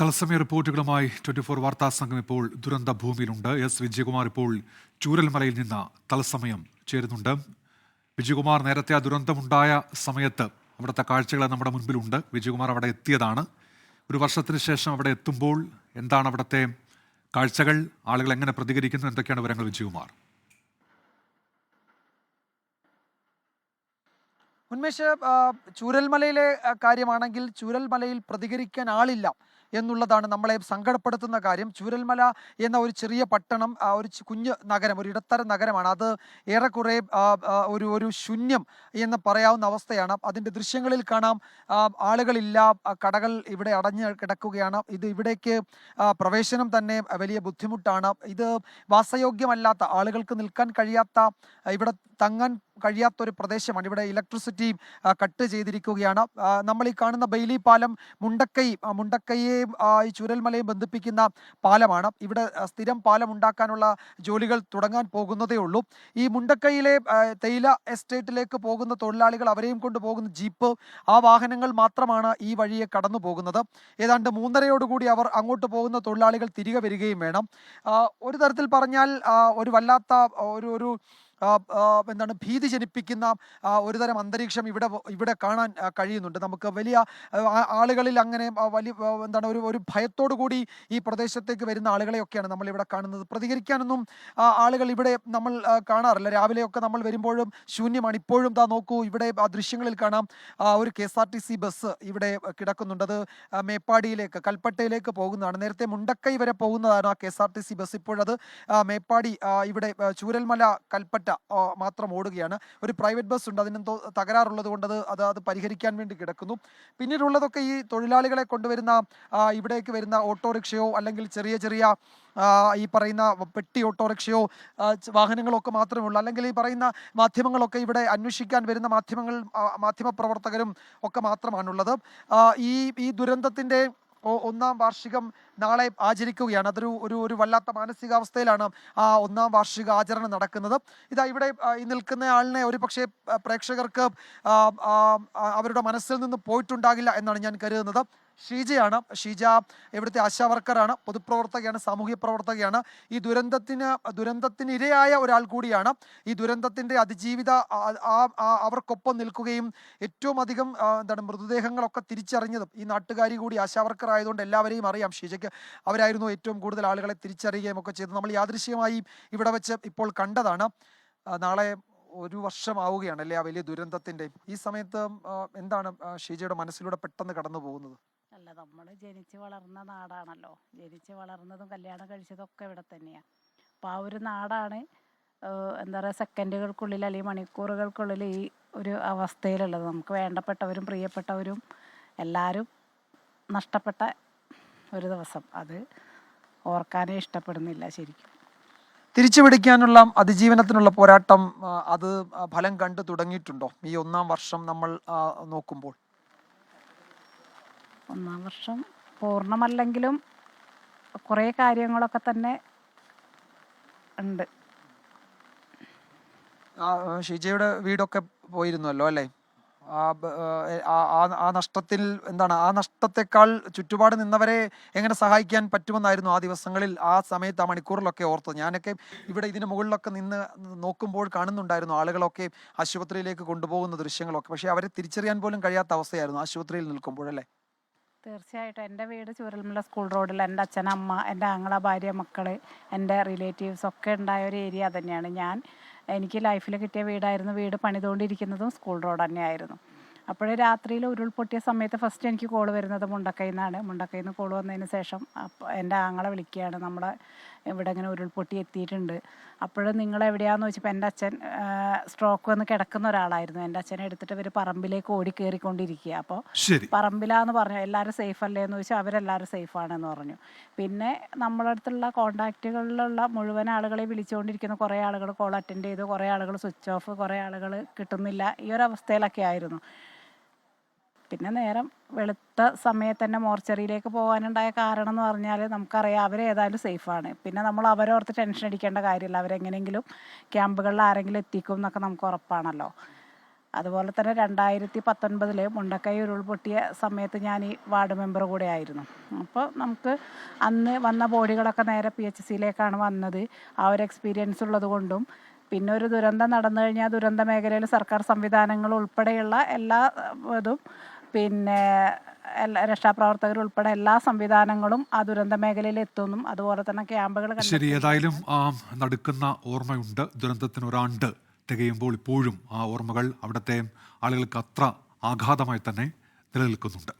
തത്സമയ റിപ്പോർട്ടുകളുമായി 24 വാർത്താ സംഘം ഇപ്പോൾ ദുരന്ത ഭൂമിയിലുണ്ട്. എസ് വിജയകുമാർ ഇപ്പോൾ ചൂരൽമലയിൽ നിന്ന് തത്സമയം ചേരുന്നുണ്ട്. വിജയകുമാർ, നേരത്തെ ആ ദുരന്തമുണ്ടായ സമയത്ത് അവിടുത്തെ കാഴ്ചകൾ നമ്മുടെ മുൻപിലുണ്ട്. വിജയകുമാർ അവിടെ എത്തിയതാണ്. ഒരു വർഷത്തിന് ശേഷം അവിടെ എത്തുമ്പോൾ എന്താണ് അവിടുത്തെ കാഴ്ചകൾ? ആളുകൾ എങ്ങനെ പ്രതികരിക്കുന്നു? എന്തൊക്കെയാണ് വിവരങ്ങൾ വിജയകുമാർ? ഉന്മേഷ്, ചൂരൽമലയിലെ കാര്യമാണെങ്കിൽ ചൂരൽമലയിൽ പ്രതികരിക്കാൻ ആളില്ല എന്നുള്ളതാണ് നമ്മളെ സങ്കടപ്പെടുത്തുന്ന കാര്യം. ചൂരൽമല എന്ന ഒരു ചെറിയ പട്ടണം, ഒരു കുഞ്ഞു നഗരം, ഒരു ഇടത്തരം നഗരമാണ്. അത് ഏറെക്കുറെ ഒരു ശൂന്യം എന്ന് പറയാവുന്ന അവസ്ഥയാണ്. അതിൻ്റെ ദൃശ്യങ്ങളിൽ കാണാം, ആളുകളില്ല, കടകൾ ഇവിടെ അടഞ്ഞു കിടക്കുകയാണ്. ഇവിടേക്ക് പ്രവേശനം തന്നെ വലിയ ബുദ്ധിമുട്ടാണ്. ഇത് വാസയോഗ്യമല്ലാത്ത, ആളുകൾക്ക് നിൽക്കാൻ കഴിയാത്ത, ഇവിടെ തങ്ങാൻ കഴിയാത്തൊരു പ്രദേശമാണ്. ഇവിടെ ഇലക്ട്രിസിറ്റി കട്ട് ചെയ്തിരിക്കുകയാണ്. നമ്മൾ ഈ കാണുന്ന ബെയിലി പാലം മുണ്ടക്കൈയെയും ഈ ചൂരൽമലയും ബന്ധിപ്പിക്കുന്ന പാലമാണ്. ഇവിടെ സ്ഥിരം പാലം ഉണ്ടാക്കാനുള്ള ജോലികൾ തുടങ്ങാൻ പോകുന്നതേ ഉള്ളൂ. ഈ മുണ്ടക്കൈയിലെ തേയില എസ്റ്റേറ്റിലേക്ക് പോകുന്ന തൊഴിലാളികൾ, അവരെയും കൊണ്ട് പോകുന്ന ജീപ്പ്, ആ വാഹനങ്ങൾ മാത്രമാണ് ഈ വഴിയെ കടന്നു പോകുന്നത്. ഏതാണ്ട് 3:30യോടുകൂടി അവർ അങ്ങോട്ട് പോകുന്ന തൊഴിലാളികൾ തിരികെ വരികയും വേണം. ഒരു തരത്തിൽ പറഞ്ഞാൽ ഒരു വല്ലാത്ത ഒരു എന്താണ്, ഭീതി ജനിപ്പിക്കുന്ന ഒരുതരം അന്തരീക്ഷം ഇവിടെ കാണാൻ കഴിയുന്നുണ്ട്. നമുക്ക് വലിയ ആളുകളിൽ അങ്ങനെ വലിയ എന്താണ് ഒരു ഭയത്തോടു കൂടി ഈ പ്രദേശത്തേക്ക് വരുന്ന ആളുകളെയൊക്കെയാണ് നമ്മൾ ഇവിടെ കാണുന്നത്. പ്രതികരിക്കാനൊന്നും ആളുകൾ ഇവിടെ നമ്മൾ കാണാറില്ല. രാവിലെയൊക്കെ നമ്മൾ വരുമ്പോഴും ശൂന്യമാണ്. ഇപ്പോഴും നോക്കൂ, ഇവിടെ ആ ദൃശ്യങ്ങളിൽ കാണാം, ഒരു KSRTC ബസ് ഇവിടെ കിടക്കുന്നുണ്ട്. അത് മേപ്പാടിയിലേക്ക്, കൽപ്പറ്റയിലേക്ക് പോകുന്നതാണ്. നേരത്തെ മുണ്ടക്കൈ വരെ പോകുന്നതാണ് ആ KSRTC ബസ്. ഇപ്പോഴത് മേപ്പാടി, ഇവിടെ ചൂരൽമല കൽപ്പറ്റ മാത്രം ഓടുകയാണ്. ഒരു പ്രൈവറ്റ് ബസ് ഉണ്ട്, അതിനെന്തോ തകരാറുള്ളത് കൊണ്ട് അത് പരിഹരിക്കാൻ വേണ്ടി കിടക്കുന്നു. പിന്നീടുള്ളതൊക്കെ ഈ തൊഴിലാളികളെ കൊണ്ടുവരുന്ന, ഇവിടേക്ക് വരുന്ന ഓട്ടോറിക്ഷയോ അല്ലെങ്കിൽ ചെറിയ ചെറിയ ഈ പറയുന്ന പെട്ടി ഓട്ടോറിക്ഷയോ വാഹനങ്ങളൊക്കെ മാത്രമേ ഉള്ളൂ. അല്ലെങ്കിൽ ഈ പറയുന്ന മാധ്യമങ്ങളൊക്കെ, ഇവിടെ അന്വേഷിക്കാൻ വരുന്ന മാധ്യമപ്രവർത്തകരും ഒക്കെ മാത്രമാണുള്ളത്. ഈ ദുരന്തത്തിൻ്റെ 1-ാം വാർഷികം നാളെ ആചരിക്കുകയാണ്. ഒരു വല്ലാത്ത മാനസികാവസ്ഥയിലാണ് ആ 1-ാം വാർഷിക ആചരണം നടക്കുന്നത്. ഇവിടെ ഈ നിൽക്കുന്ന ആളിനെ ഒരു പക്ഷേ പ്രേക്ഷകർക്ക് അവരുടെ മനസ്സിൽ നിന്ന് പോയിട്ടുണ്ടാകില്ല എന്നാണ് ഞാൻ കരുതുന്നത്. ഷീജയാണ്. ഷീജ ഇവിടുത്തെ ആശാവർക്കറാണ്, പൊതുപ്രവർത്തകയാണ്, സാമൂഹ്യ പ്രവർത്തകയാണ്. ഈ ദുരന്തത്തിന് ഇരയായ ഒരാൾ കൂടിയാണ്. ഈ ദുരന്തത്തിൻ്റെ അതിജീവിത അവർക്കൊപ്പം നിൽക്കുകയും ഏറ്റവും അധികം മൃതദേഹങ്ങളൊക്കെ തിരിച്ചറിഞ്ഞതും ഈ നാട്ടുകാരി കൂടി ആശാവർക്കർ ആയതുകൊണ്ട് എല്ലാവരെയും അറിയാം ഷീജയ്ക്ക്. അവരായിരുന്നു ഏറ്റവും കൂടുതൽ ആളുകളെ തിരിച്ചറിയുകയും ഒക്കെ ചെയ്തത്. നമ്മൾ യാദൃശ്യമായി ഇവിടെ വെച്ച് ഇപ്പോൾ കണ്ടതാണ്. നാളെ 1 വർഷമാവുകയാണ് അല്ലേ ആ വലിയ ദുരന്തത്തിൻ്റെ. ഈ സമയത്ത് എന്താണ് ഷീജയുടെ മനസ്സിലൂടെ പെട്ടെന്ന് കടന്നു പോകുന്നത്? അല്ല, നമ്മൾ ജനിച്ച് വളർന്ന നാടാണല്ലോ. ജനിച്ച് വളർന്നതും കല്യാണം കഴിച്ചതൊക്കെ ഇവിടെ തന്നെയാണ്. അപ്പോൾ ആ ഒരു നാടാണ് എന്താ പറയുക, സെക്കൻഡുകൾക്കുള്ളിൽ അല്ലെങ്കിൽ മണിക്കൂറുകൾക്കുള്ളിൽ ഈ ഒരു അവസ്ഥയിലുള്ളത്. നമുക്ക് വേണ്ടപ്പെട്ടവരും പ്രിയപ്പെട്ടവരും എല്ലാവരും നഷ്ടപ്പെട്ട ഒരു ദിവസം. അത് ഓർക്കാനേ ഇഷ്ടപ്പെടുന്നില്ല ശരിക്കും. തിരിച്ചു പിടിക്കാനുള്ള, അതിജീവനത്തിനുള്ള പോരാട്ടം അത് ഫലം കണ്ടു തുടങ്ങിയിട്ടുണ്ടോ ഈ 1-ാം വർഷം നമ്മൾ നോക്കുമ്പോൾ? 1-ാം വർഷം പൂർണ്ണമല്ലെങ്കിലും കുറേ കാര്യങ്ങളൊക്കെ തന്നെ ഉണ്ട്. ഷീജയുടെ വീടൊക്കെ പോയിരുന്നല്ലോ അല്ലേ? ആ നഷ്ടത്തിൽ എന്താണ്, ആ നഷ്ടത്തെക്കാൾ ചുറ്റുപാട് നിന്നവരെ എങ്ങനെ സഹായിക്കാൻ പറ്റുമെന്നായിരുന്നു ആ ദിവസങ്ങളിൽ, ആ സമയത്ത്, ആ മണിക്കൂറിലൊക്കെ ഓർത്തത്. ഞാനൊക്കെ ഇവിടെ ഇതിന് മുകളിലൊക്കെ നിന്ന് നോക്കുമ്പോൾ കാണുന്നുണ്ടായിരുന്നു ആളുകളൊക്കെ ആശുപത്രിയിലേക്ക് കൊണ്ടുപോകുന്ന ദൃശ്യങ്ങളൊക്കെ. പക്ഷേ അവരെ തിരിച്ചറിയാൻ പോലും കഴിയാത്ത അവസ്ഥയായിരുന്നു ആശുപത്രിയിൽ നിൽക്കുമ്പോഴല്ലേ? തീർച്ചയായിട്ടും. എൻ്റെ വീട് ചൂരൽമല സ്കൂൾ റോഡിൽ. എൻ്റെ അച്ഛൻ, അമ്മ, എൻ്റെ ആങ്ങള, ഭാര്യ, മക്കൾ, എൻ്റെ റിലേറ്റീവ്സ് ഒക്കെ ഉണ്ടായ ഒരു ഏരിയ തന്നെയാണ്. എനിക്ക് ലൈഫിൽ കിട്ടിയ വീടായിരുന്നു. വീട് പണിതുകൊണ്ടിരിക്കുന്നതും സ്കൂൾ റോഡ് തന്നെയായിരുന്നു. അപ്പോൾ രാത്രിയിൽ ഉരുൾപൊട്ടിയ സമയത്ത് ഫസ്റ്റ് എനിക്ക് കോൾ വരുന്നത് മുണ്ടക്കയിൽ നിന്നാണ്. മുണ്ടക്കയിൽ നിന്ന് കോൾ വന്നതിന് ശേഷം എൻ്റെ ആങ്ങളെ വിളിക്കുകയാണ്, നമ്മളെ ഇവിടെ ഇങ്ങനെ ഉരുൾപൊട്ടി എത്തിയിട്ടുണ്ട്. അപ്പോൾ നിങ്ങൾ എവിടെയാണെന്ന് ചോദിച്ചപ്പോൾ എൻ്റെ അച്ഛൻ സ്ട്രോക്ക് വന്ന് കിടക്കുന്ന ഒരാളായിരുന്നു. എൻ്റെ അച്ഛനെ എടുത്തിട്ട് ഇവർ പറമ്പിലേക്ക് ഓടി കയറിക്കൊണ്ടിരിക്കുക. അപ്പോൾ പറമ്പിലാന്ന് പറഞ്ഞു. എല്ലാവരും സേഫ് അല്ലേ എന്ന് ചോദിച്ചാൽ അവരെല്ലാവരും സേഫാണെന്ന് പറഞ്ഞു. പിന്നെ നമ്മളെ അടുത്തുള്ള കോൺടാക്റ്റുകളിലുള്ള മുഴുവൻ ആളുകളെ വിളിച്ചുകൊണ്ടിരിക്കുന്ന കുറേ ആളുകൾ കോൾ അറ്റൻഡ് ചെയ്തു, കുറേ ആളുകൾ സ്വിച്ച് ഓഫ്, കുറേ ആളുകൾ കിട്ടുന്നില്ല. ഈ ഒരു അവസ്ഥയിലൊക്കെ ആയിരുന്നു. പിന്നെ നേരം വെളുത്ത സമയത്ത് തന്നെ മോർച്ചറിയിലേക്ക് പോകാനുണ്ടായ കാരണം എന്ന് പറഞ്ഞാൽ നമുക്കറിയാം അവരേതായാലും സേഫാണ്. പിന്നെ നമ്മൾ അവരോർത്ത് ടെൻഷൻ അടിക്കേണ്ട കാര്യമില്ല. അവരെങ്ങനെയെങ്കിലും ക്യാമ്പുകളിൽ ആരെങ്കിലും എത്തിക്കും എന്നൊക്കെ നമുക്ക് ഉറപ്പാണല്ലോ. അതുപോലെ തന്നെ 2019 മുണ്ടക്കൈ ഉരുൾപൊട്ടിയ സമയത്ത് ഞാൻ ഈ വാർഡ് മെമ്പർ കൂടെ ആയിരുന്നു. അപ്പോൾ നമുക്ക് അന്ന് വന്ന ബോഡികളൊക്കെ നേരെ PHCയിലേക്കാണ് വന്നത്. ആ ഒരു എക്സ്പീരിയൻസ് ഉള്ളത് കൊണ്ടും പിന്നെ ഒരു ദുരന്തം നടന്നു കഴിഞ്ഞാൽ ദുരന്ത മേഖലയിൽ സർക്കാർ സംവിധാനങ്ങൾ ഉൾപ്പെടെയുള്ള എല്ലാ ഇതും പിന്നെ രക്ഷാപ്രവർത്തകർ ഉൾപ്പെടെ എല്ലാ സംവിധാനങ്ങളും ആ ദുരന്ത മേഖലയിൽ എത്തുന്നു. അതുപോലെ തന്നെ ക്യാമ്പുകൾ ശരി, ഏതായാലും നടുക്കുന്ന ഓർമ്മയുണ്ട്. ദുരന്തത്തിന് ഒരാണ്ട് തികയുമ്പോൾ ഇപ്പോഴും ആ ഓർമ്മകൾ അവിടുത്തെ ആളുകൾക്ക് അത്ര ആഘാതമായി തന്നെ നിലനിൽക്കുന്നുണ്ട്.